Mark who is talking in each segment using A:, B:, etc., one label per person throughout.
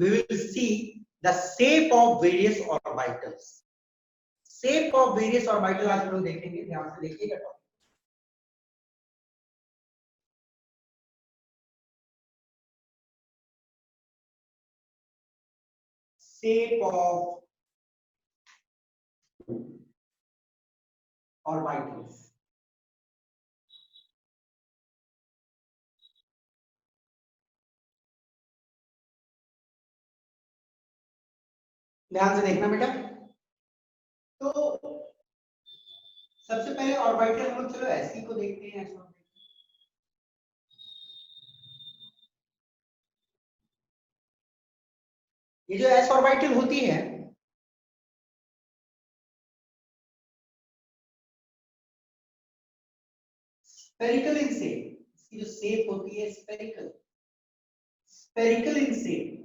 A: we will see the shape of various orbitals. Shape of various orbital आज हम लोग देखेंगे, ध्यान से देखिएगा टॉपिक। Shape of orbitals. ध्यान से देखना बेटा। तो सबसे पहले ऑर्बिटल हम लोग चलो ऐसी को देखते हैं। ये जो एस ऑर्बिटल होती है स्फेरिकल इन शेप, इसकी जो शेप होती है spherical, spherical in shape,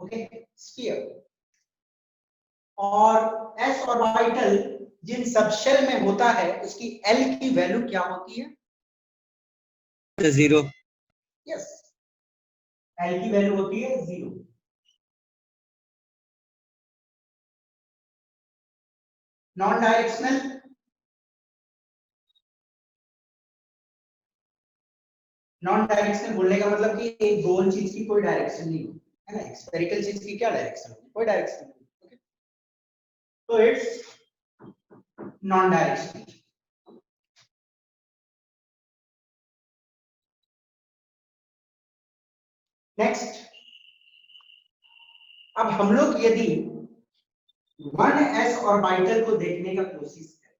A: okay, sphere. और एस ऑर्बिटल जिन सबशेल में होता है उसकी एल की वैल्यू क्या होती है?
B: 0।
A: यस, एल की वैल्यू होती है 0। नॉन डायरेक्शनल, नॉन डायरेक्शनल बोलने का मतलब कि एक गोल चीज की कोई डायरेक्शन नहीं है ना, स्फेरिकल चीज की क्या डायरेक्शन होगी? कोई डायरेक्शन नहीं। ओके, तो इट्स नॉन डायरेक्शनल। नेक्स्ट, अब हम लोग यदि 1s ऑर्बिटल को देखने का कोशिश करें,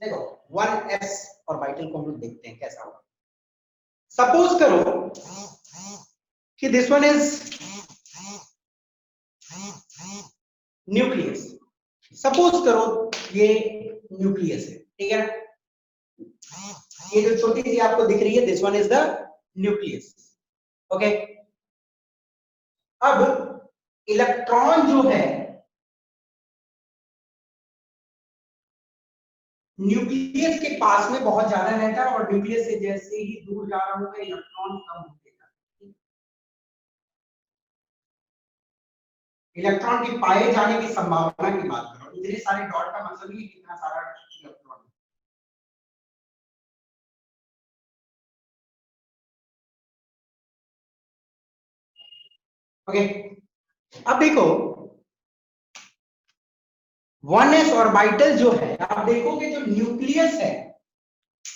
A: देखो 1s ऑर्बिटल को हम लोग देखते हैं कैसा होगा। सपोज करो कि this one is nucleus, suppose करो ये न्यूक्लियस है, ठीक है। ये जो छोटी सी आपको दिख रही है this one is the nucleus, okay. अब इलेक्ट्रॉन जो है न्यूक्लियस के पास में बहुत ज्यादा रहता है और न्यूक्लियस से जैसे ही दूर जा रहा होगा इलेक्ट्रॉन कम होते जाते हैं। इलेक्ट्रॉन के पाए जाने की संभावना की बात करो, इतने सारे डॉट का मतलब ही कितना सारा इलेक्ट्रॉन। ओके, अब देखो 1s ऑर्बिटल जो है, आप देखोगे जो न्यूक्लियस है,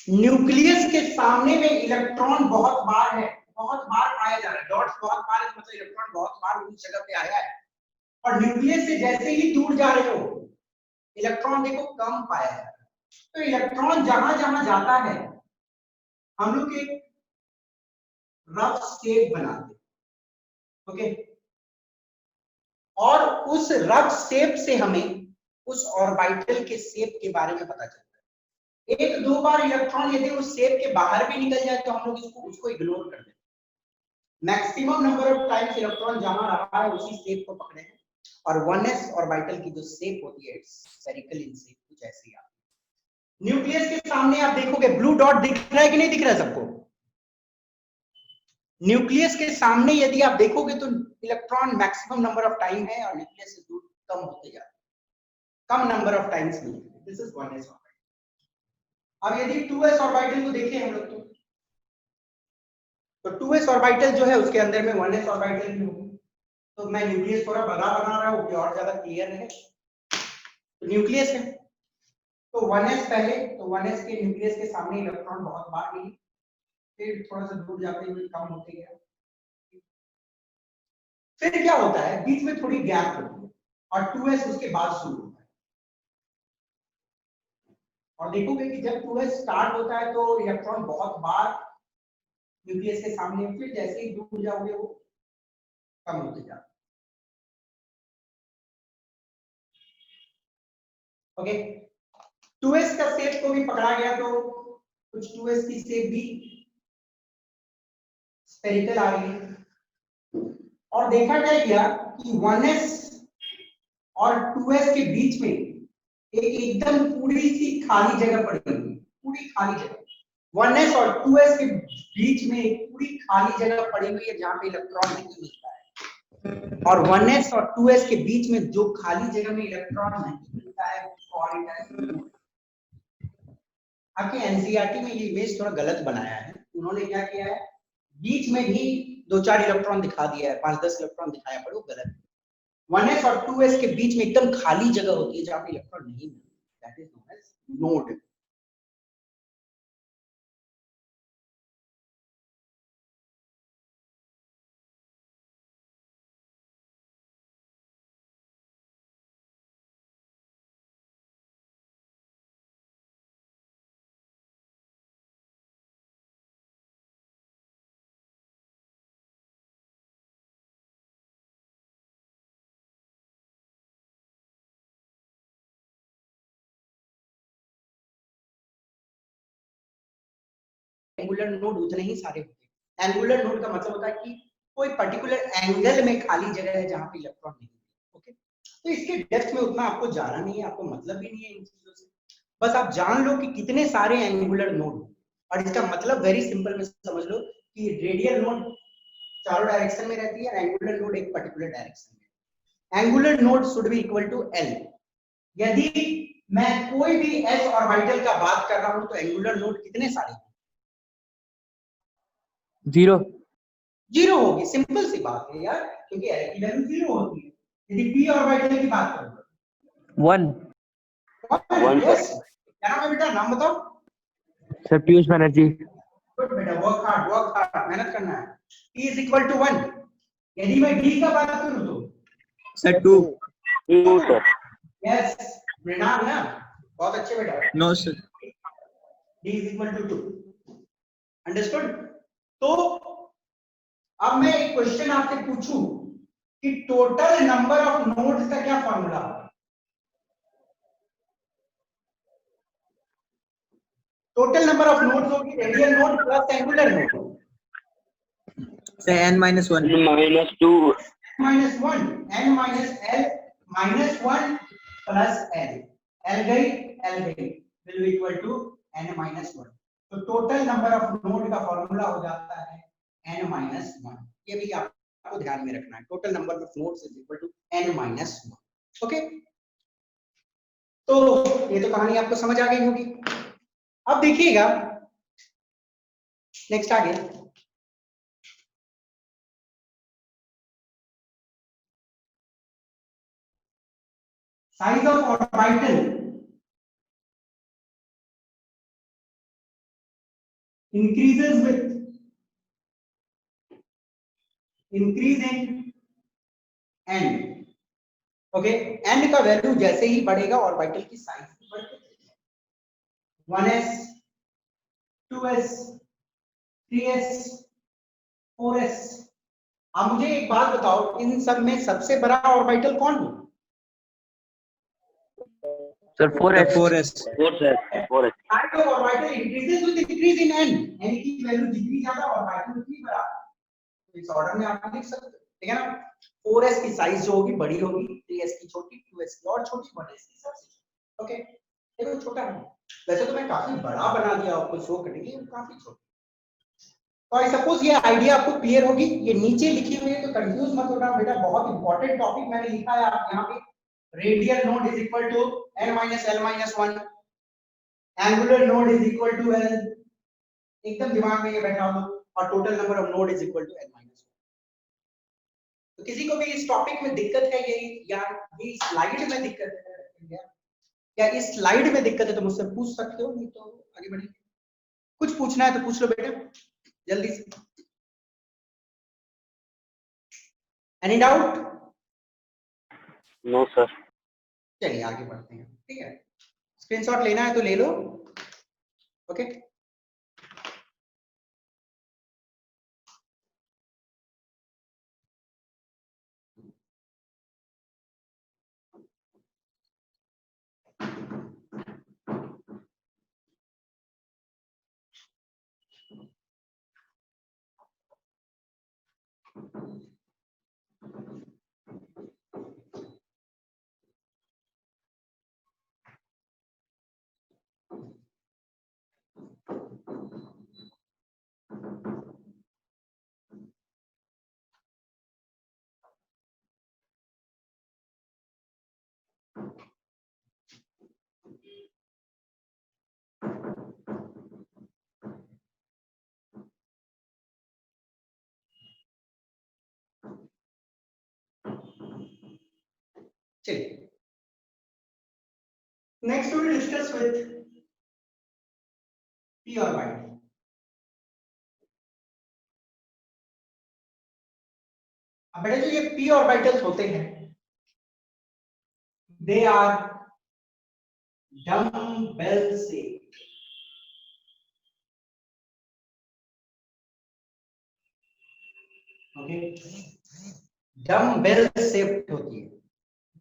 A: न्यूक्लियस के सामने में इलेक्ट्रॉन बहुत बार है, बहुत बार पाया जा रहा है। डॉट्स बहुत बार है मतलब इलेक्ट्रॉन बहुत बार उस जगह पे आया है। और न्यूक्लियस से जैसे ही दूर जा रहे हो इलेक्ट्रॉन देखो कम पाया जा रहा है। तो इलेक्ट्रॉन जहां जहां जाता है हम लोग एक रफ शेप बनाते हैं, ओके। और उस रफ शेप से हमें उस ऑर्बिटल के शेप के बारे में पता चलता है। एक दो बार इलेक्ट्रॉन यदि उस शेप के बाहर भी निकल जाए तो हम लोग उसको इग्नोर कर देते हैं। Maximum number of times electron जहां रहा है उसी शेप को पकड़े हैं। और 1s ऑर्बिटल की जो शेप होती है इट्स स्फेरिकल इन शेप, कुछ ऐसी आती है। न्यूक्लियस के सामने आप देखोगे ब्लू डॉट दिख रहा है कि नहीं दिख रहा है सबको? न्यूक्लियस के सामने यदि आप देखोगे तो electron maximum number of time है और न्यूक्लियस से दूर कम होते जा रहे हैं, कम नंबर ऑफ टाइम्स मिलेंगे। This is 1s orbital. अब यदि 2s ऑर्बिटल को देखें हम लोग तो 2s ऑर्बिटल जो है उसके अंदर में 1s ऑर्बिटल भी होगी। तो मैं न्यूक्लियस थोड़ा बड़ा बना रहा हूं कि और ज्यादा क्लियर है। तो न्यूक्लियस है तो 1s पहले, तो 1s के न्यूक्लियस के सामने इलेक्ट्रॉन बहुत बार मिली, फिर थोड़ा सा दूर जाते हुए कम होते गया। फिर क्या होता है बीच में थोड़ी गैप होती है और 2s उसके बाद शुरू होता है। और देखोगे कि जब 2s स्टार्ट होता है तो इलेक्ट्रॉन बहुत बार न्यूक्लियस के सामने, फिर जैसे ही दूर जाओगे वो कम होते जाते। ओके, 2s का शेप को भी पकड़ा गया तो कुछ 2s की शेप भी स्फेरिकल आ रही है। और देखा जाएगा कि 1s और 2s के बीच में एक एकदम पूरी सी खाली जगह पड़ी, पूरी खाली जगह, 1s और 2s के बीच में एक पूरी खाली जगह पड़ी हुई है जहां पे इलेक्ट्रॉन नहीं मिलता है, और 1s और 2s के बीच में जो खाली जगह में इलेक्ट्रॉन नहीं मिलता है आपके एनसीईआरटी में ये इमेज थोड़ा गलत बनाया है। उन्होंने क्या किया है, बीच में भी 2-4 इलेक्ट्रॉन दिखा दिया है, 5-10 इलेक्ट्रॉन दिखाया, पर वो गलत है। 1s और 2s के बीच में एकदम खाली जगह होती है जहां पे इलेक्ट्रॉन नहीं मिलता, that is known as node. Angular node उतने ही सारे होते हैं। एंगुलर नोड का मतलब होता है कि कोई पर्टिकुलर एंगल में खाली जगह है जहां पे इलेक्ट्रॉन नहीं है। ओके, तो इसके डेप्थ में उतना आपको जाना नहीं है, आपको मतलब भी नहीं है इन चीजों से, बस आप जान लो कि कितने सारे एंगुलर नोड, और इसका मतलब वेरी सिंपल में समझ लो कि रेडियल नोड चारों डायरेक्शन में रहती है, एंगुलर नोड एक पर्टिकुलर डायरेक्शन में। Angular node should be equal to l. यदि मैं कोई भी एस ऑर्बिटल का बात कर रहा हूं तो एंगुलर नोड कितने सारे,
B: 0
A: जीरो होगी, सिंपल सी बात है यार, क्योंकि एल की वैल्यू जीरो होती है। यदि पी ऑर्बिटल की बात करूं
B: 1
A: यस, क्या नाम है बेटा, नाम बताओ।
B: सर पीयूष बनर्जी
A: गुड बेटा, वर्क हार्ड, मेहनत करना है। p is equal to 1। यदि मैं d का बात करूं तो
B: सर 2
C: सर
A: यस, मृणाल ना, बहुत अच्छे बेटा,
B: no sir
A: d is equal to 2। Understood. तो अब मैं एक क्वेश्चन आपसे पूछूं कि टोटल नंबर ऑफ नोड्स का क्या फॉर्मूला है? टोटल नंबर ऑफ नोड्स होगी radial node plus angular node,
B: sir n minus 1
C: -2
A: -1 n minus l minus 1 plus l, l गई will be equal to n minus 1। तो total number of node का formula हो जाता है n minus 1। ये भी आपको ध्यान में रखना है, total number of nodes is equal to n minus 1। Okay, तो ये तो कहानी आपको समझ आ गई होगी। अब देखिएगा नेक्स्ट आगे, size of orbital increases with increase in n। Okay, n का वैल्यू जैसे ही बढ़ेगा ऑर्बिटल की साइज भी बढ़ती है। 1s 2s 3s 4s। अब मुझे एक बात बताओ, इन सब में सबसे बड़ा ऑर्बिटल कौन है?
B: Sir 4s
C: 4 sir 4
A: Size of orbital increases with increase in n, n की वैल्यू जितनी ज्यादा ऑर्बिटल उतनी बड़ा। तो इस ऑर्डर में आप लिख सकते हो, ठीक है ना। 4s की साइज जो होगी बड़ी होगी, 3s की छोटी, 2s की और छोटी, 1s की सबसे छोटी। ओके, देखो छोटा है, वैसे तो मैं काफी बड़ा बना दिया आपको शो करने के लिए, काफी छोटा। तो आई सपोज ये आइडिया आपको क्लियर होगी। ये नीचे लिखी हुई है तो कंफ्यूज मत होना बेटा, बहुत इंपॉर्टेंट टॉपिक मैंने लिखा है आप यहाँ पे। Radial node is equal to n minus l minus 1, angular node is equal to l, एकदम दिमाग में ये बैठा हो, और total number of node is equal to n minus 1। तो किसी को भी इस टॉपिक में दिक्कत है यही, या ये स्लाइड में दिक्कत है, या इस स्लाइड में दिक्कत है तो मुझसे पूछ सकते हो, नहीं तो आगे बढ़ेंगे। कुछ पूछना है तो पूछ लो बेटा जल्दी से। Any doubt?
C: नो सर
A: चलिए आगे बढ़ते हैं, ठीक है। स्क्रीनशॉट लेना है तो ले लो। ओके, चलिए next we will discuss with p orbital. अब बेटा जो ये p ऑर्बिटल्स होते हैं they are dumbbell shaped. Okay, dumbbell shaped होती है।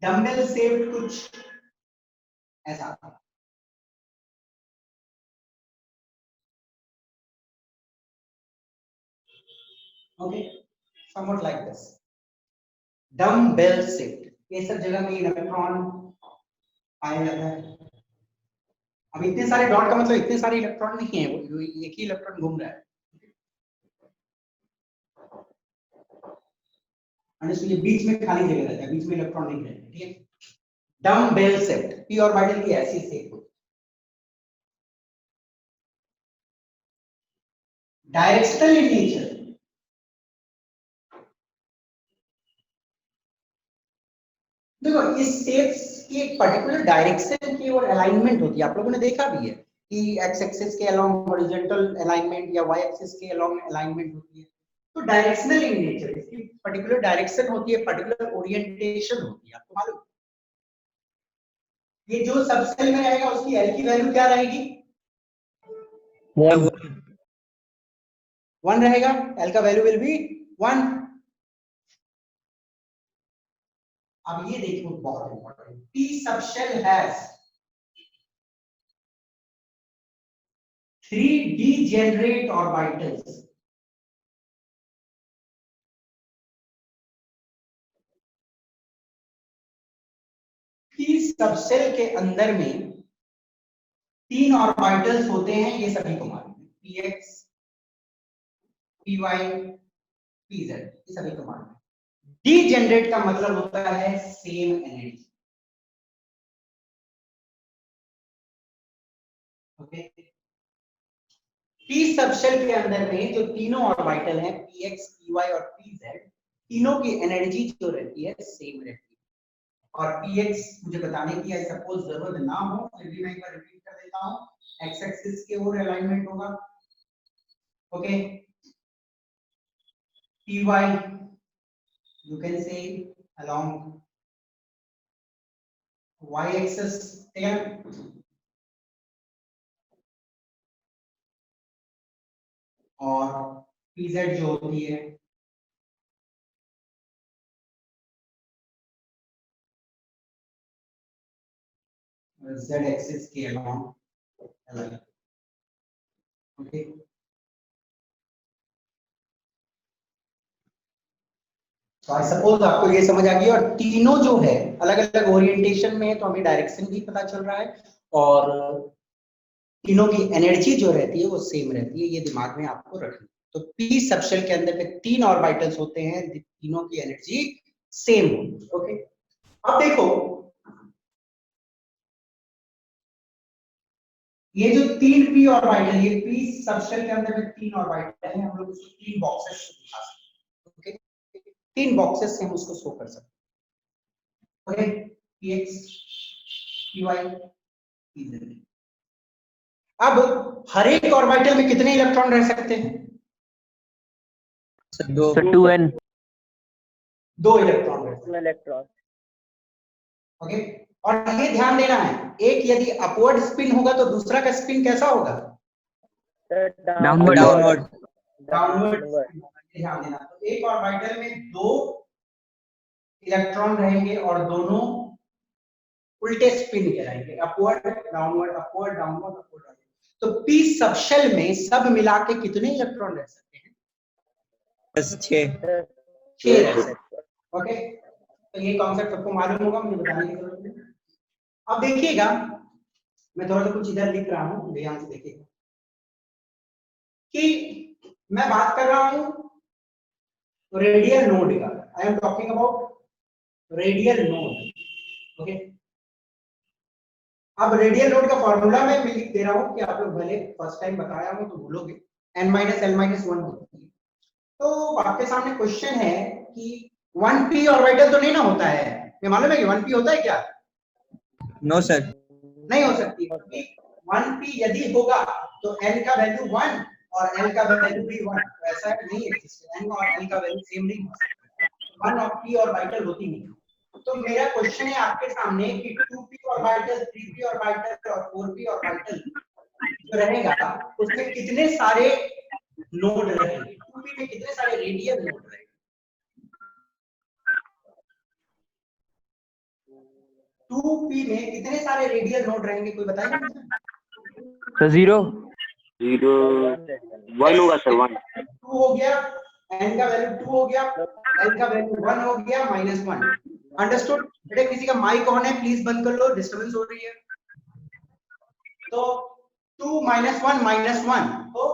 A: डम्बेल शेप्ड कुछ ऐसा। Okay, somewhat like this, dumbbell shaped. ये सब जगह में इलेक्ट्रॉन पाया जाता है। अब इतने सारे डॉट का मतलब इतने सारे इलेक्ट्रॉन नहीं है, वो एक ही इलेक्ट्रॉन घूम रहा है। ये बीच में खाली जगह रहता है, बीच में इलेक्ट्रॉन नहीं रहता। ठीक है, डम्बेल शेप्ड p ऑर्बिटल की ऐसी शेप होती है। डायरेक्शनल इन नेचर, देखो इस शेप्स की एक पर्टिकुलर डायरेक्शन की और अलाइनमेंट होती है। आप लोगों ने देखा भी है कि एक्स एक्सिस के अलोंग हॉरिजॉन्टल अलाइनमेंट या वाई एक्सिस के अलोंग अलाइनमेंट होती है। तो डायरेक्शनल इन नेचर, इसकी पर्टिकुलर डायरेक्शन होती है, पर्टिकुलर ओरिएंटेशन होती है। आपको मालूम, ये जो सब सेल में रहेगा उसकी एल की वैल्यू क्या रहेगी? 1 रहेगा। एल का वैल्यू विल बी 1। अब ये देखो बहुत important, p subshell has 3 degenerate orbitals। p subshell के अंदर में 3 ऑर्बिटल्स होते हैं, ये सभी को मालूम है, px py pz, ये सभी को मालूम है। डीजेनरेट का मतलब होता है same energy. Okay, p subshell के अंदर में जो तीनों ऑर्बिटल हैं px py और pz, तीनों की एनर्जी जो रहती है सेम रहती है। और px मुझे बताने की सपोज जरूरत ना हो, फिर भी मैं एक बार रिपीट कर देता हूं। एक्स एक्सिस के ओर अलाइनमेंट होगा। Okay, py you can say along y axis, ठीक है, और pz जो होती है z एक्सिस के अलोंग अलग। ओके, तो आई सपोज आपको ये समझ आ गई। और तीनों जो है अलग अलग ओरिएंटेशन में है, तो हमें डायरेक्शन भी पता चल रहा है और तीनों की एनर्जी जो रहती है वो सेम रहती है। ये दिमाग में आपको रखना। तो p सबशेल के अंदर में 3 ऑर्बिटल्स होते हैं, तीनों की एनर्जी सेम होती है। ओके, अब देखो ये जो 3 p ऑर्बिटल, ये p सबशेल के अंदर में 3 ऑर्बिटल हैं, हम लोग उसको 3 बॉक्सेस दिखा सकते हैं। ओके, 3 बॉक्सेस से हम उसको शो कर सकते हैं। Okay, px py pz। अब हर एक ऑर्बिटल में कितने इलेक्ट्रॉन रह सकते हैं?
B: Sir 2n।
A: 2 इलेक्ट्रॉन रह सकते हैं। ओके, और ये ध्यान देना है, एक यदि अपवर्ड स्पिन होगा तो दूसरा का स्पिन कैसा होगा?
B: डाउनवर्ड।
A: डाउनवर्ड। ध्यान देना, तो एक ऑर्बिटल में 2 इलेक्ट्रॉन रहेंगे और दोनों उल्टे स्पिन के रहेंगे, upward downward upward downward upward downward. तो p सबशेल में सब मिला के कितने इलेक्ट्रॉन रह सकते हैं? 6 रह सकते हैं। ओके, तो ये कॉन्सेप्ट सबको मालूम होगा, मुझे बताने की जरूरत नहीं। अब देखिएगा, मैं थोड़ा सा कुछ इधर लिख रहा हूं, ध्यान से देखिएगा कि मैं बात कर रहा हूं रेडियल नोड का। I am talking about radial node. Okay, अब रेडियल लोड का फॉर्मूला मैं लिख दे रहा हूं कि आप लोग भले फर्स्ट टाइम बताया हो तो भूलोगे, n माइनस l माइनस 1 होती है। तो आपके सामने क्वेश्चन है कि 1p ऑर्बिटल तो नहीं ना होता है, ये मालूम है कि 1p होता है क्या?
B: No sir.
A: नहीं हो सकती, क्योंकि 1p यदि होगा तो n का वैल्यू 1 और l का वैल्यू भी 1, तो ऐसा नहीं एग्जिस्ट, n और l का वैल्यू सेम नहीं हो सकता, 1 और p ऑर्बिटल होती नहीं। तो मेरा क्वेश्चन है आपके सामने कि 2p ऑर्बिटल, 3p ऑर्बिटल और 4p ऑर्बिटल जो रहेगा उसमें कितने सारे नोड रहेंगे, 2p में कितने सारे रेडियल नोड रहेंगे? 2p में कितने सारे रेडियल नोड रहेंगे, कोई बताएगा मुझे?
B: सर 0
C: 1 होगा सर, 1
A: 2 हो गया, n का वैल्यू 2 हो गया, l का वैल्यू 1 हो गया, -1। अंडरस्टूड? बेटा किसी का माइक ऑन है, प्लीज बंद कर लो, डिस्टरबेंस हो रही है। तो 2 -1 -1 तो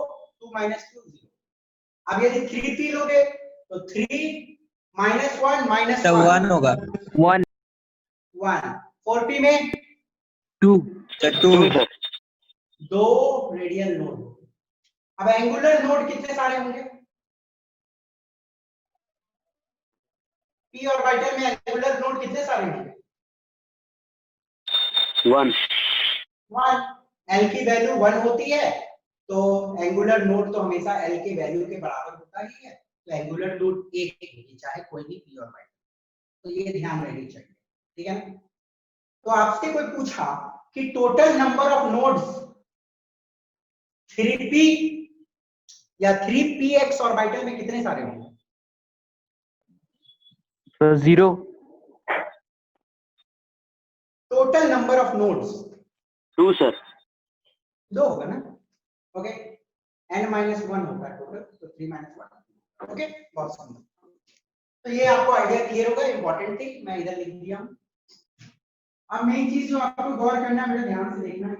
A: 2 - 2 0। अब यदि 3p लोगे तो 3 -1 -1
B: सर 1 होगा। 1
A: 1। 4p में
B: 2 सर 2
C: 2 सर,
A: 2 रेडियल नोड। अब एंगुलर नोड कितने सारे होंगे? p ऑर्बिटल में एंगुलर नोड कितने सारे होंगे?
C: 1
A: 1। l की वैल्यू 1 होती है तो एंगुलर नोड तो हमेशा l के वैल्यू के बराबर होता ही है, तो एंगुलर नोड एक होगी चाहे कोई भी p ऑर्बिटल, तो ये ध्यान रहनी चाहिए, ठीक है ना? तो आपसे कोई पूछा कि total number of nodes 3p या 3px ऑर्बिटल में कितने सारे होंगे?
B: Sir 0
A: total number of nodes
C: 2 sir,
A: 2 होगा ना? ओके, n-1 होगा टोटल, तो 3 - 1। ओके, बहुत सुंदर। तो ये आपको आइडिया क्लियर होगा, इंपॉर्टेंट थिंग मैं इधर लिख दिया हूं। अब मेन चीज जो आपको गौर करना है, मेरे ध्यान से देखना है,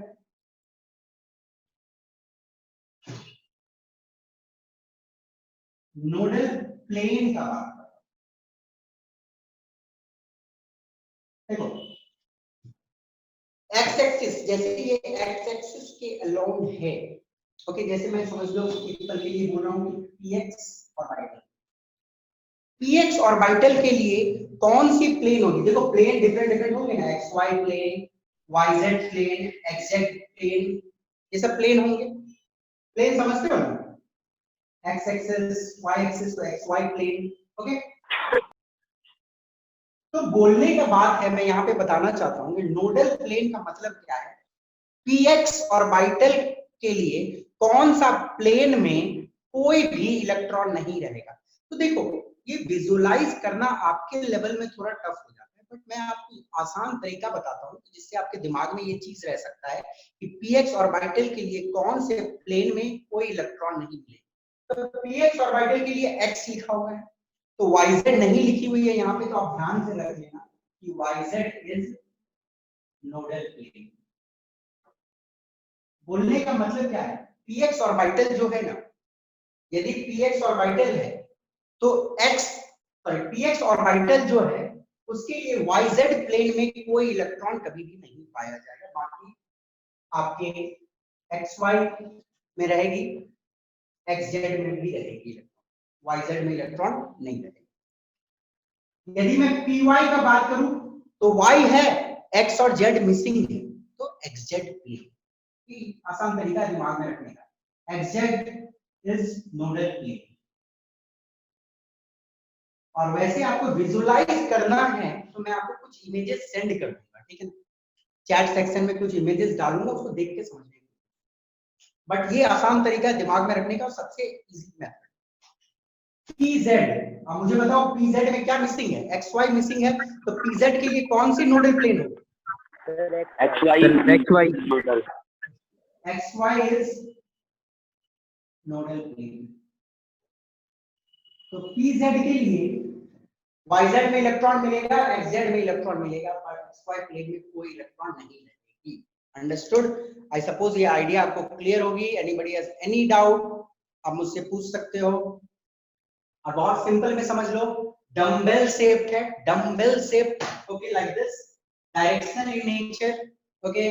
A: नोडल प्लेन का बात करो। देखो एक्स एक्सिस, जैसे ये एक्स एक्सिस के अलोंग है, ओके, जैसे मैं समझ लो सिंपल के लिए बोल रहा हूं कि px ऑर्बिटल, px ऑर्बिटल के लिए कौन सी प्लेन होगी? देखो प्लेन डिफरेंट डिफरेंट होंगे ना, xy plane, yz plane, xz plane, ये सब प्लेन होंगे। प्लेन समझते हो ना, x एक्सिस, y एक्सिस, तो xy प्लेन, ओके। तो बोलने का बात है, मैं यहाँ पे बताना चाहता हूँ कि नोडल प्लेन का मतलब क्या है। px ऑर्बिटल के लिए कौन सा प्लेन में कोई भी इलेक्ट्रॉन नहीं रहेगा। तो देखो ये विजुलाइज करना आपके लेवल में थोड़ा टफ हो जाता है, बट मैं आपको आसान तरीका बताता हूँ जिससे आपके दिमाग में ये चीज रह सकता है कि px ऑर्बिटल के लिए कौन से प्लेन में कोई इलेक्ट्रॉन नहीं मिलेगा। तो px ऑर्बिटल के लिए x लिखा हुआ है, तो yz नहीं लिखी हुई है यहाँ पे, तो आप ध्यान से रख लेना कि yz इज नोडल प्लेन। बोलने का मतलब क्या है, px ऑर्बिटल जो है ना, यदि px ऑर्बिटल है तो px ऑर्बिटल जो है उसके लिए yz प्लेन में कोई इलेक्ट्रॉन कभी भी नहीं पाया जाएगा, बाकी आपके xy में रहेगी, xz में भी रहेगी, yz में इलेक्ट्रॉन नहीं रहेगा। यदि मैं py का बात करूं तो y है, x और z मिसिंग है, तो xz प्लेन, आसान तरीका दिमाग में रखने का, xz इज नोडल प्लेन। और वैसे आपको विजुलाइज करना है तो मैं आपको कुछ इमेजेस सेंड कर दूंगा, ठीक है, चैट सेक्शन में कुछ इमेजेस डालूंगा, उसको देख के समझ लेंगे। बट ये आसान तरीका है दिमाग में रखने का और सबसे इजी मेथड। pz, अब मुझे बताओ pz में क्या मिसिंग है? xy मिसिंग है, तो pz के लिए कौन सी नोडल प्लेन होगी?
C: xy
A: xy is nodal plane. तो pz के लिए yz में इलेक्ट्रॉन मिलेगा, xz में इलेक्ट्रॉन मिलेगा, पर xy प्लेन में कोई इलेक्ट्रॉन नहीं रहेगी। अंडरस्टूड? आई सपोज ये आइडिया आपको क्लियर होगी। एनीबॉडी हैज एनी डाउट आप मुझसे पूछ सकते हो। और बहुत सिंपल में समझ लो, डम्बेल शेप्ड है, dumbbell shaped, okay, like this, directional in nature, okay,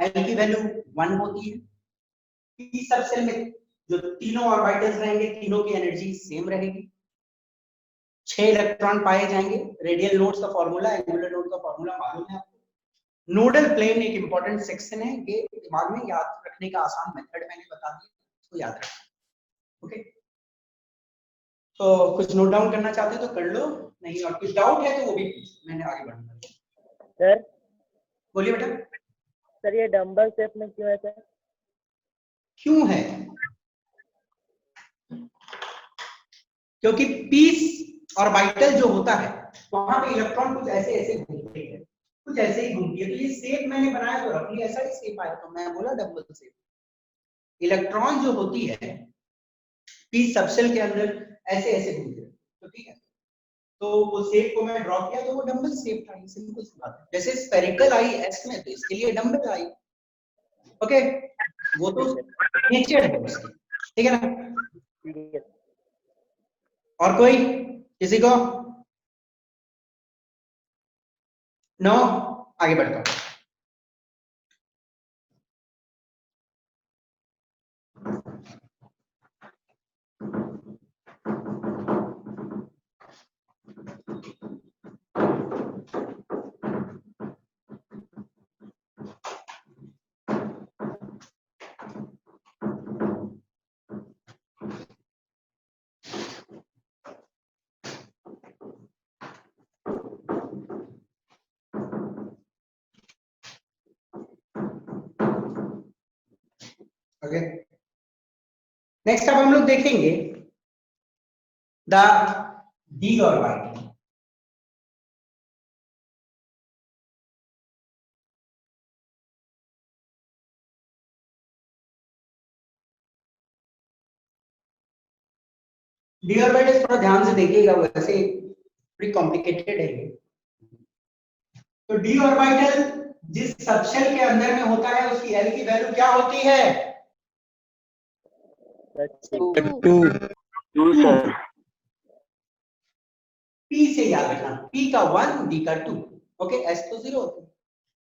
A: L की वैल्यू 1 होती है। p सब सेल में जो तीनों ऑर्बिटल्स रहेंगे, तीनों की एनर्जी सेम रहेगी। 6 इलेक्ट्रॉन पाए जाएंगे। रेडियल नोड्स का फॉर्मूला, एंगुलर नोड का फॉर्मूला मालूम है आपको। नोडल प्लेन एक इंपॉर्टेंट सेक्शन है, ये दिमाग में याद रखने का आसान मेथड मैंने बता दिया, इसको याद रखना। ओके, तो कुछ नोट डाउन करना चाहते हो तो कर लो, नहीं और कुछ डाउट है तो वो भी पूछो, मैंने आगे बढ़ना।
D: सर
A: बोलिए बेटा।
D: सर ये डंबल शेप में क्यों है सर?
A: क्यों है? क्योंकि पीस ऑर्बिटल जो होता है वहां पे इलेक्ट्रॉन कुछ ऐसे ऐसे घूमते हैं, कुछ ऐसे ही घूमती है। तो ये शेप मैंने बनाया तो रफली ऐसा ही शेप आया, तो मैं बोला डबल शेप। इलेक्ट्रॉन जो होती है पीस सबसेल के अंदर ऐसे ऐसे घूमते हैं, तो ठीक है, तो वो शेप को मैं ड्रॉ किया तो वो डंबल शेप था। सिंपल सी बात है। जैसे स्फेरिकल आई एस में, तो इसके लिए डंबल आई। ओके, वो तो नेचर है उसकी, ठीक है ना।
D: ठीक है।
A: और कोई किसी को? नो, आगे बढ़ता हूं। ओके, नेक्स्ट अब हम लोग देखेंगे the D orbital. D orbital थोड़ा ध्यान से देखिएगा, वैसे थोड़ी कॉम्प्लिकेटेड है ये। तो डी ऑर्बिटल जिस सबशेल के अंदर में होता है उसकी एल की वैल्यू क्या होती है?
B: 2
C: 2 सर।
A: P से याद रखना, P का 1, D का 2। ओके, S तो 0 होता है।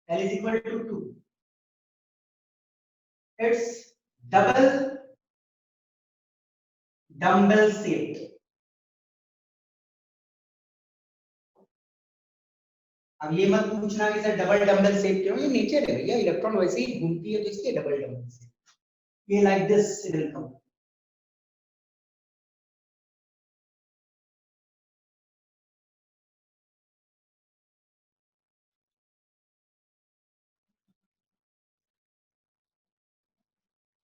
A: L is equal to 2। It's dumbbell shape. अब ये मत पूछना कि सर डबल डम्बल शेप क्यों, ये नेचर है भैया, इलेक्ट्रॉन वैसे ही घूमती है तो इसलिए डबल डम्बल शेप। ये like this will come.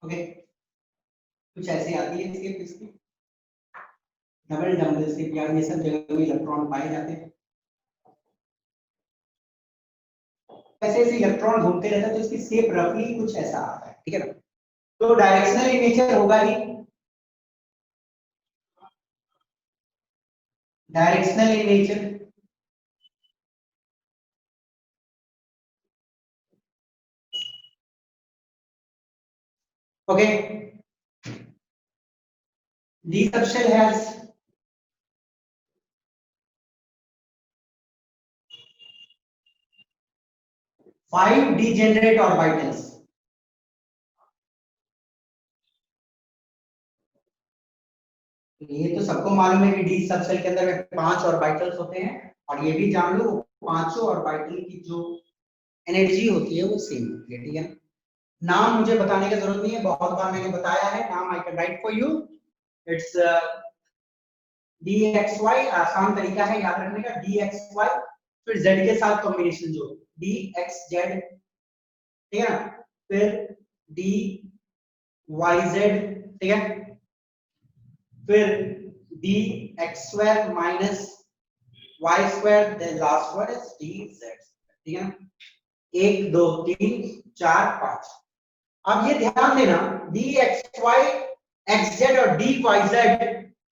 A: Okay, कुछ ऐसे आती है शेप इसकी, डबल डम्बल शेप, या ये सब जगह में इलेक्ट्रॉन पाए जाते हैं। ऐसे ऐसे इलेक्ट्रॉन घूमते रहते हैं तो इसकी शेप रफली कुछ ऐसा आता है, ठीक है ना। तो डायरेक्शनल इन नेचर होगा ही, directional in nature. Okay, D subshell has 5 degenerate orbitals। ये तो सबको मालूम है कि डी सबसेल के अंदर में 5 ऑर्बिटल्स होते हैं, और ये भी जान लो पांचों ऑर्बिटल की जो एनर्जी होती है वो सेम होती है, ठीक है। नाम मुझे बताने की जरूरत नहीं है, बहुत बार मैंने बताया है। नाम I can write for you, it's d x y. आसान तरीका है याद रखने का, डी एक्स वाई, फिर जेड के साथ कॉम्बिनेशन जो डी एक्स जेड, ठीक है ना, फिर डी वाई जेड, ठीक है, फिर d x square minus Y square, then last word is d z, ठीक है ना। 1 2 3 4 5। अब ये ध्यान देना, D x Y x Z और D Y Z,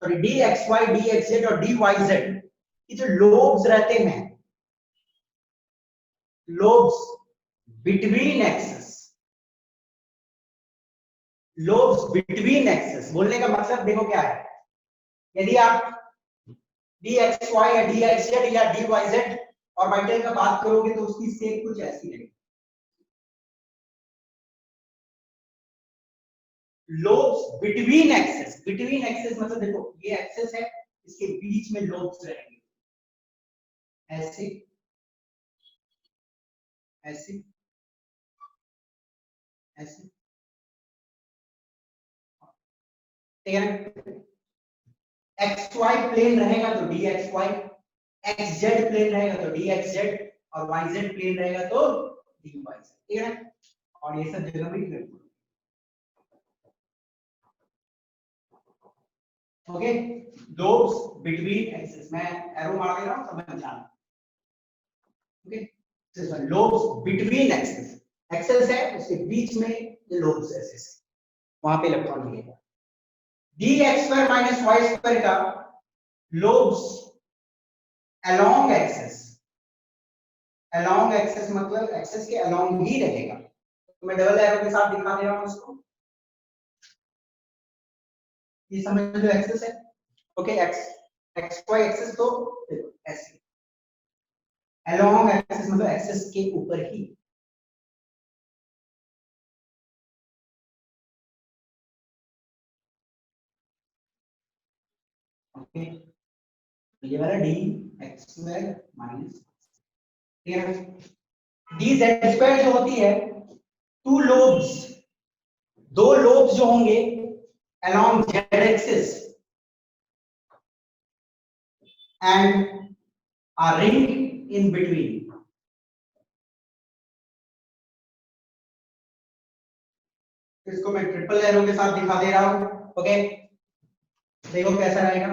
A: sorry D x Y D x Z और डी वाई जेड की जो लोब्स रहते हैं, lobes between axes, lobes between axes बोलने का मतलब देखो क्या है। यदि आप डी एक्स वाई या डी एक्स जेड या डी वाई जेड ऑर्बिटल का बात करोगे तो उसकी शेप कुछ ऐसी लगेगी। Lobes between axes, between axes मतलब देखो ये एक्सेस है, इसके बीच में लोब्स रहेंगे, ऐसे ऐसे ऐसे, ठीक है ना। एक्स वाई प्लेन रहेगा तो d x Y, x z plane रहेगा तो डी एक्स जेड, और वाई जेड प्लेन रहेगा तो डी वाई जेड, ठीक है ना। और ये सब जगह भी करते हैं, ओके। लोब्स बिटवीन एक्सेस, मैं एरो मार दे रहा हूं समझ जाना, okay. Lobes between axes, axes है उसके बीच में ये लोब्स एक्सेस, वहां पे इलेक्ट्रॉन मिलेगा। D x square minus Y square का lobes along axes, along axes मतलब एक्सेस के अलोंग ही रहेगा, तो मैं डबल एरो के साथ दिखा दे रहा हूं उसको, ये समझ लो एक्सेस है, okay. X x y axes तो ऐसे, अलोंग एक्सेस मतलब एक्सेस के ऊपर ही, ओके। ये वाला डी एक्स स्क्वायर माइनस, ठीक है, डी जेड स्क्वायर जो होती है, टू लोब्स, दो लोब्स जो होंगे along Z axis and a ring in between, इसको मैं ट्रिपल एरो के साथ दिखा दे रहा हूं, ओके। देखो कैसा रहेगा,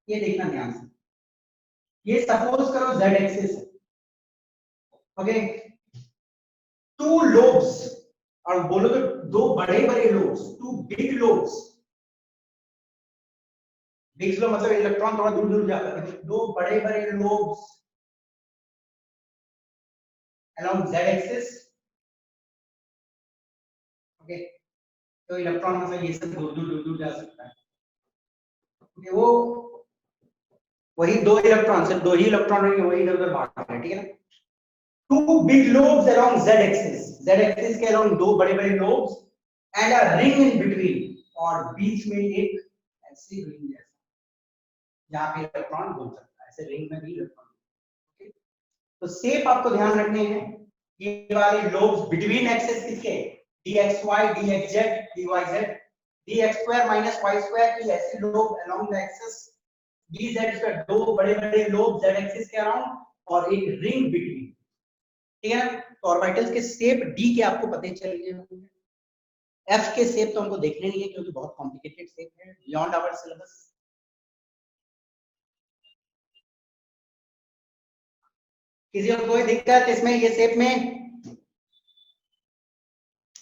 A: ये देखना ध्यान से, ये सपोज करो z एक्सिस है, ओके। टू लोब्स, और बोलो तो दो बड़े बड़े lobes, two big lobes, big lobe मतलब इलेक्ट्रॉन थोड़ा दूर दूर जाता है, दो बड़े बड़े lobes along z axis, okay. तो इलेक्ट्रॉन मतलब ये सब दूर दूर दूर दूर जा सकता है, ओके। वो वही दो इलेक्ट्रॉन, सिर्फ दो ही इलेक्ट्रॉन रहेंगे, वही इधर उधर भाग रहे हैं, ठीक है ना। Two big lobes along z axis, z axis के अलोंग दो बड़े बड़े lobes and a ring in between, और बीच में एक ऐसी रिंग जैसा, जहां पे इलेक्ट्रॉन घूम सकता है, ऐसे रिंग में भी इलेक्ट्रॉन, ओके। तो शेप आपको ध्यान रखने हैं, ये वाले लोब्स बिटवीन एक्सिस किसके, dxy dxz dyz, dx² minus y² की ऐसी lobe along the axis, dz का दो बड़े बड़े लोब z एक्सिस के अराउंड, और एक रिंग बिटवीन, ठीक है ना। तो ऑर्बिटल्स के शेप डी के आपको पता चल गए, एफ के शेप तो हमको देखने नहीं है क्योंकि बहुत कॉम्प्लिकेटेड शेप है, बियॉन्ड आवर सिलेबस। किसी को कोई दिक्कत इसमें, ये शेप में,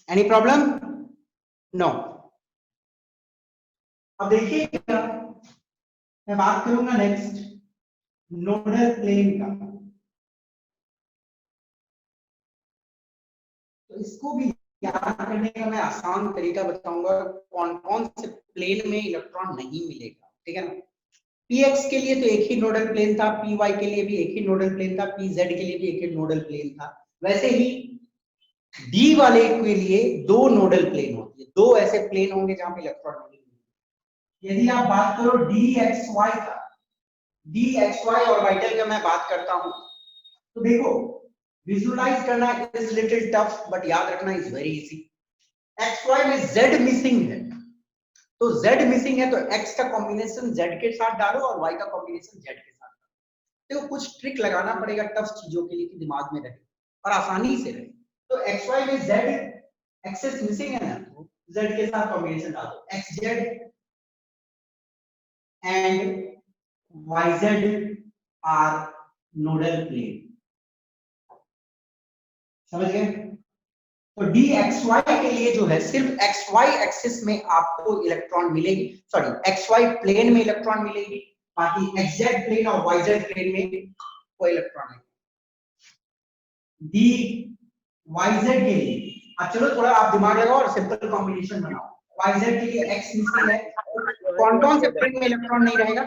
A: एनी प्रॉब्लम? नो। अब देखिए मैं बात करूंगा नेक्स्ट नोडल प्लेन का, तो इसको भी याद करने का मैं आसान तरीका बताऊंगा, कौन कौन से प्लेन में इलेक्ट्रॉन नहीं मिलेगा, ठीक है ना। px के लिए तो एक ही नोडल प्लेन था, py के लिए भी एक ही नोडल प्लेन था, pz के लिए भी एक ही नोडल प्लेन था, वैसे ही d वाले के लिए दो नोडल प्लेन होती है, दो ऐसे प्लेन होंगे जहां पे इलेक्ट्रॉन नहीं मिलेगा। यदि आप बात करो dxy का, dxy ऑर्बिटल का मैं बात करता हूं, तो देखो विजुलाइज करना इज लिटिल टफ, बट याद रखना इज वेरी इजी। xy में z मिसिंग है, तो z मिसिंग है तो x का कॉम्बिनेशन z के साथ डालो और y का कॉम्बिनेशन z के साथ डालो। देखो कुछ ट्रिक लगाना पड़ेगा टफ चीजों के लिए कि दिमाग में रहे और आसानी से रहे। तो xy में z एक्सेस मिसिंग है ना, तो z के साथ कॉम्बिनेशन डालो, xz and yz are nodal plane, समझ गए। तो dxy के लिए जो है सिर्फ xy एक्सिस में आपको इलेक्ट्रॉन मिलेगी, सॉरी xy प्लेन में इलेक्ट्रॉन मिलेगी, बाकी xz प्लेन और yz प्लेन में कोई इलेक्ट्रॉन नहीं। dyz के लिए अब चलो थोड़ा आप दिमाग लगाओ और सिंपल कॉम्बिनेशन बनाओ। yz के लिए x मिसिंग है, कौन कौन से प्लेन में इलेक्ट्रॉन नहीं रहेगा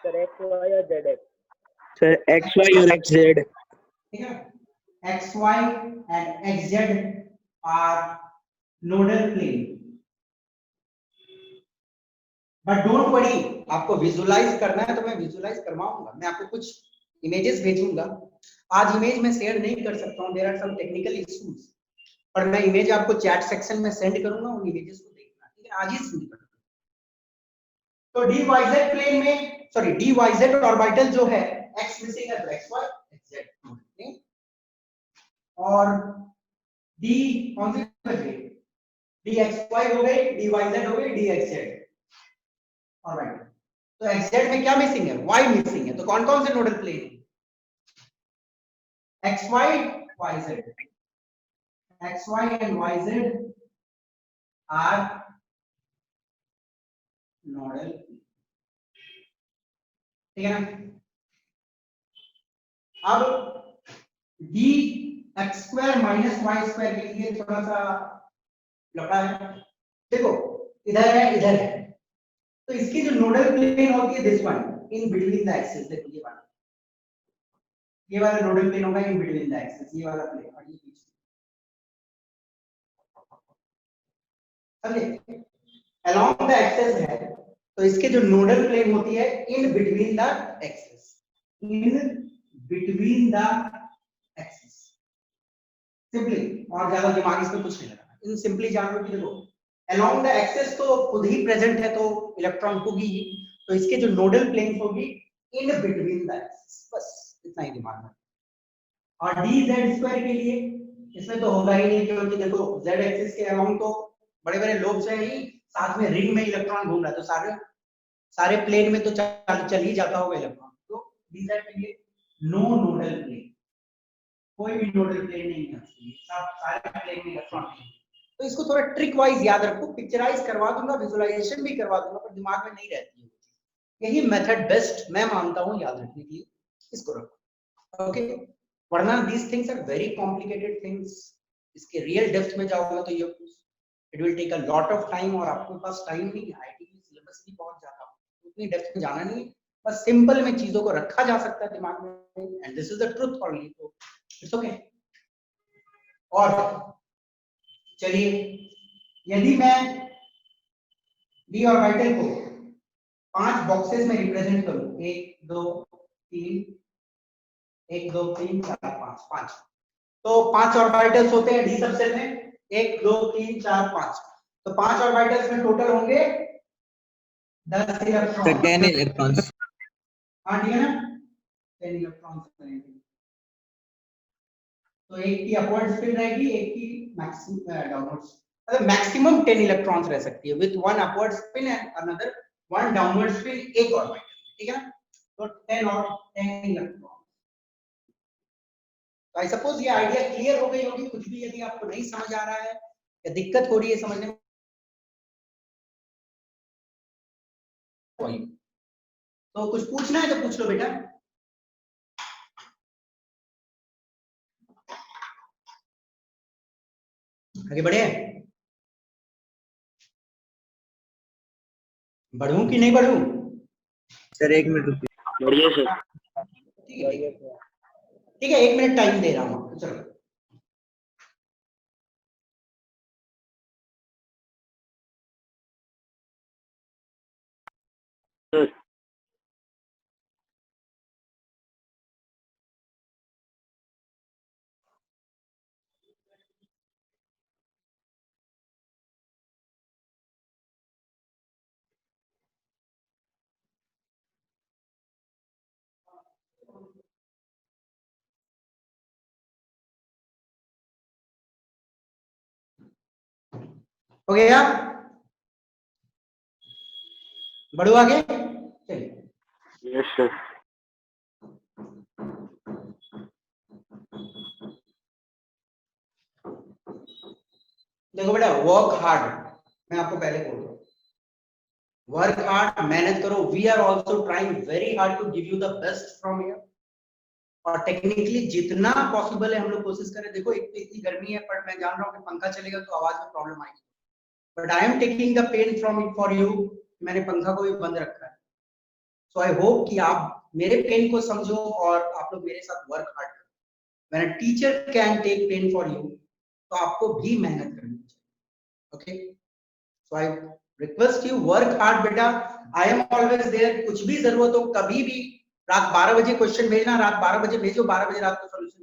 D: सर एक्स वाई और जेड एक्स,
B: सर एक्स वाई और एक्स जेड,
A: ठीक है। xy and xz are nodal plane, but don't worry, आपको विजुलाइज करना है तो मैं विजुलाइज करवाऊंगा, मैं आपको कुछ इमेजेस भेजूंगा। आज इमेज मैं शेयर नहीं कर सकता हूँ, there are some technical issues, पर मैं इमेज आपको चैट सेक्शन में सेंड करूंगा, उन इमेजेस को देखना, ठीक है? आज ही सेंड करूंगा। तो डी वाई जेड प्लेन में, sorry d Y Z orbital जो है, एक्स मिसिंग है तो एक्स वाई एक्स जेड, और डी कौन सी बच गई, डी एक्स वाई हो गई, डी वाई जेड हो गई, डी एक्स जेड। ऑलराइट, तो एक्स जेड में क्या मिसिंग है, वाई मिसिंग है, तो कौन कौन से नोडल प्लेन है, x y y z, x y and y z are nodal, ठीक है ना? अब d x square minus Y square के लिए थोड़ा सा लफड़ा है, देखो इधर है इधर है, तो इसकी जो नोडल प्लेन होती है this one in between the axis, देखो ये वाला नोडल प्लेन होगा इन बिटवीन द एक्सिस, ये वाला प्लेन, और ये बीच समझे, अलोंग द एक्सिस है, तो इसके जो नोडल प्लेन होती है in between the axis, in between the axis, simply, और ज्यादा दिमाग इसमें कुछ नहीं लगाना, इन सिंपली जान लो कि देखो अलोंग द एक्सिस तो खुद ही प्रेजेंट है तो इलेक्ट्रॉन होगी ही, तो इसके जो नोडल प्लेन होगी इन बिटवीन द एक्सिस, बस इतना ही दिमाग में। और डी जेड स्क्वायर के लिए इसमें तो होगा ही नहीं, क्योंकि देखो जेड एक्सिस के अलोंग तो बड़े बड़े लोब्स हैं ही, साथ में रिंग में इलेक्ट्रॉन घूम रहा है, तो सारे प्लेन में तो चल ही जाता होगा इलेक्ट्रॉन, तो डी जेड के लिए नो नोडल प्लेन, कोई भी नोडल प्लेन नहीं है, सब सारे प्लेन में इलेक्ट्रॉन है। तो इसको थोड़ा ट्रिक वाइज याद रखो, पिक्चराइज करवा दूंगा, विजुअलाइजेशन भी करवा दूंगा, पर दिमाग में नहीं रहती है, यही मेथड बेस्ट मैं मानता हूं याद रखने के लिए, इसको रखो, ओके? वरना these things are very complicated things, इसके रियल डेप्थ में जाओगे तो ये it will take a lot of time, और आपके पास टाइम नहीं है, आईटी की सिलेबस भी बहुत ज्यादा है, उतनी डेप्थ में जाना नहीं है, बस सिंपल में चीजों को रखा जा सकता है दिमाग में, and this is the truth only, तो इट्स ओके। और चलिए, यदि मैं डी ऑर्बिटल को 5 बॉक्सेस में रिप्रेजेंट करूं, 1 2 3 1 2 3 4 5 5, तो 5 ऑर्बिटल्स होते हैं डी सबसेल में, 1 2 3 4 5, तो 5 ऑर्बिटल्स में टोटल होंगे 10 इलेक्ट्रॉन,
B: 10 electrons.
A: हाँ ठीक है ना, 10 इलेक्ट्रॉन करेंगे, तो एक की अपवर्ड स्पिन रहेगी, एक की मैक्सिमम डाउनवर्ड, मतलब मैक्सिमम 10 इलेक्ट्रॉन्स रह सकती है, with one upward spin and another one downward spin, एक ऑर्बिटल, ठीक है ना? तो 10 और 10 इलेक्ट्रॉन। तो आई सपोज ये आइडिया क्लियर हो गई होगी, कुछ भी यदि आपको नहीं समझ आ रहा है या दिक्कत हो रही है समझने में, तो कुछ पूछना है तो पूछ लो बेटा। आगे बढ़े, बढ़ूं कि नहीं बढ़ूं?
B: सर 1 मिनट रुकिए।
C: बढ़िया सर।
A: ठीक है ठीक है, 1 मिनट टाइम दे रहा हूं आपको, चलो।
C: सर
A: हो गया, बढ़ो आगे, चलिए।
C: Yes sir.
A: देखो बेटा, वर्क हार्ड, मैं आपको पहले बोल रहा हूँ, वर्क हार्ड, मेहनत करो, we are also trying very hard to give you the best from here, और टेक्निकली जितना पॉसिबल है हम लोग कोशिश करें। देखो एक तो इतनी गर्मी है, पर मैं जान रहा हूँ कि पंखा चलेगा तो आवाज में प्रॉब्लम आएगी, but I am taking the pain from it for you, मैंने पंखा को भी बंद रखा है, सो आई होप कि आप मेरे पेन को समझो और आप लोग मेरे साथ वर्क हार्ड करो। When a teacher can take pain for you, तो आपको भी मेहनत करनी चाहिए, okay? So I request you work hard बेटा, आई एम ऑलवेज देयर, कुछ भी जरूरत हो कभी भी रात 12 बजे क्वेश्चन भेजना, रात 12 बजे भेजो, 12 बजे रात को सॉल्यूशन